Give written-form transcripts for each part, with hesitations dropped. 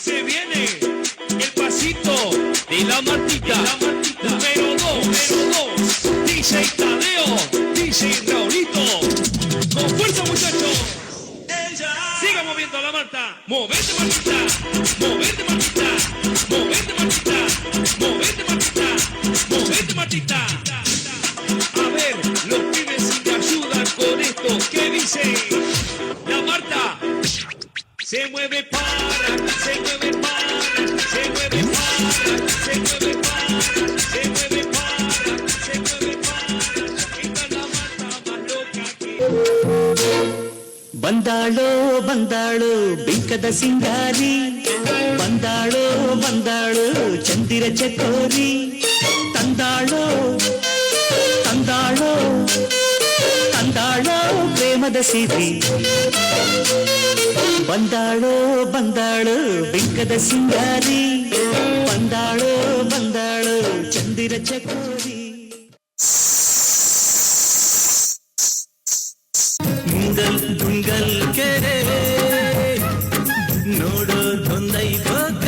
Se viene el pasito de la Martita. Número 2. DJ Tadeo. DJ Raulito. Con fuerza, muchachos. Siga moviendo la Marta. Movete, Martita. Movete, Martita. Movete, Martita. Movete, Martita. Movete, Martita. A ver, los pibes si me ayudan con esto. ¿Qué dice? La Marta. Se mueve para, se mueve para, se mueve para, se mueve para, se mueve para, se mueve para. Esta es la Marta más loca que... ಬಂದಾಳೋ ಬಂದಾಳೋ ಬಿಂಕದ ಸಿಂಗಾರಿ ಬಂದಾಳೋ ಬಂದಾಳೋ ಚಂದಿರ ಚಕೋರಿ ತಂದಾಳೋ ತಂದಾಳೋ ತಂದಾಳೋ ಪ್ರೇಮದ ಸಿರಿ ಬಂದಾಳೋ ಬಂದಾಳೋ ಬಿಂಕದ ಸಿಂಗಾರಿ ಬಂದಾಳೋ ಬಂದಾಳೋ ಚಂದಿರ ಚಕೋರಿ ಗುಂಗಲ್ ಗುಂಗಲ್ ಕೆರೆ ನೋಡೋದೊಂದೈ ಭೋಗ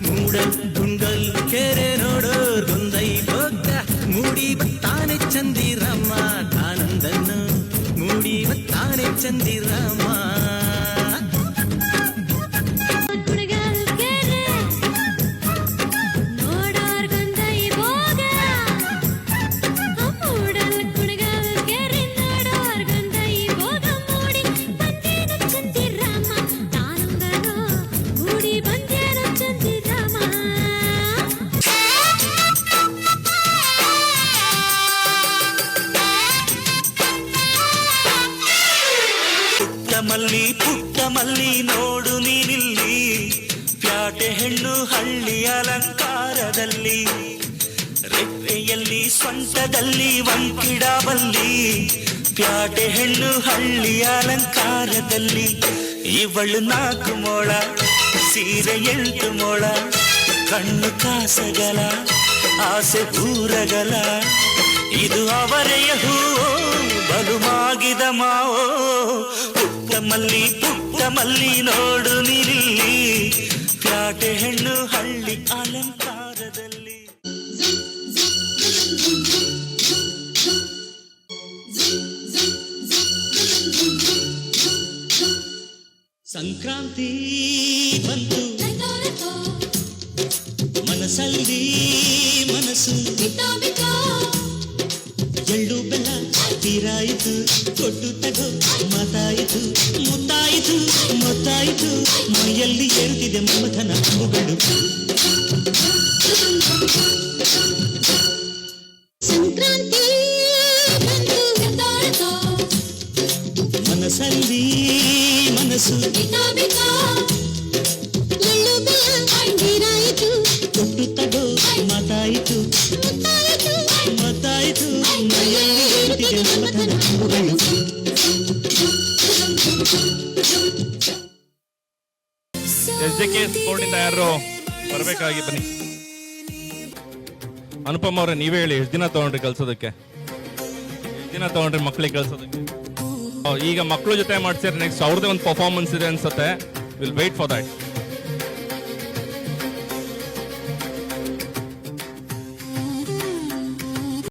ಮೂಡಲ್ ಗುಂಗಲ್ ಕೆರೆ ನೋಡೋದೊಂದೈ ಭೋಗ ಮೂಡಿ ಬತ್ತಾನೆ ಚಂದಿರಮ್ಮ ಆನಂದನ್ನು ಮೂಡಿ ಬತ್ತಾನೆ ಚಂದಿರಮ್ಮ ಪುಟ್ಟ ಮಲ್ಲಿ ನೋಡು ನೀನಿಲ್ಲಿ ಪ್ಯಾಟೆ ಹೆಣ್ಣು ಹಳ್ಳಿ ಅಲಂಕಾರದಲ್ಲಿ ರೆಪ್ಪೆಯಲ್ಲಿ ಸ್ವಂತದಲ್ಲಿ ವಂಕಿಡಬಲ್ಲಿ ಪ್ಯಾಟೆ ಹೆಣ್ಣು ಹಳ್ಳಿ ಅಲಂಕಾರದಲ್ಲಿ ಇವಳು 4 ಮೊಳ ಸೀರೆ 8 ಮೊಳ ಕಣ್ಣು ಕಾಸಗಲ ಆಸೆ ಊರಗಲ ಇದು ಅವರೆಯ ಹೂವೋ ಬಲು ಮಾಗಿದ ಮಾವೋ ಪುಟ್ಟ ಮಲ್ಲಿ ನೋಡು ನೀನಿಲ್ಲಿ ಪ್ಯಾಟೆ ಹೆಣ್ಣು ಹಳ್ಳಿ ಅಲಂಕಾರದಲ್ಲಿ ಸಂಕ್ರಾಂತಿ ಬಂತು ಮನಸ್ಸಲ್ಲಿ ಮನಸ್ಸು ಎಳ್ಳು ಬೆಲ್ಲ ತೀರಾಯಿತು ಕೊಟ್ಟು ತಗೋ ಮಾತಾಯಿತು ಮುತ್ತಾಯಿತು ಮೊತ್ತಾಯಿತು ಮೈಯಲ್ಲಿ ಏರುತ್ತಿದೆ ಮಮಥನ ಹೂಗಳು ಸಂಕ್ರಾಂತಿ ಮನಸ್ಸಲ್ಲಿ ಮನಸ್ಸು ಎಳ್ಳು ಬೆಲ್ಲ ತೀರಾಯಿತು ಕೊಟ್ಟು ತಗೋ ಮಾತಾಯಿತು ಮೊತ್ತಾಯಿತು ಮೈಯಲ್ಲಿ ಏರುತ್ತಿದೆ ಮಮಥನ ಹೂಗಳು SJK ಸ್ಪೋರ್ಟ್ ಇಂದ ಯಾರು ಬರಬೇಕಾಗಿ ಬನ್ನಿ. ಅನುಪಮ್ ಅವ್ರೆ ನೀವೇ ಹೇಳಿ, ಎಷ್ಟು ದಿನ ತಗೊಂಡ್ರಿ ಕಲ್ಸೋದಕ್ಕೆ? ಎಷ್ಟು ದಿನ ತಗೊಂಡ್ರಿ ಮಕ್ಳಿಗೆ ಕಲ್ಸೋದಕ್ಕೆ? ಈಗ ಮಕ್ಳು ಜೊತೆ ಮಾಡ್ಸಿದ್ರೆ ನೆಕ್ಸ್ಟ್ ಅವ್ರದೇ ಒಂದು ಪರ್ಫಾರ್ಮೆನ್ಸ್ ಇದೆ ಅನ್ಸುತ್ತೆ. Will wait for that.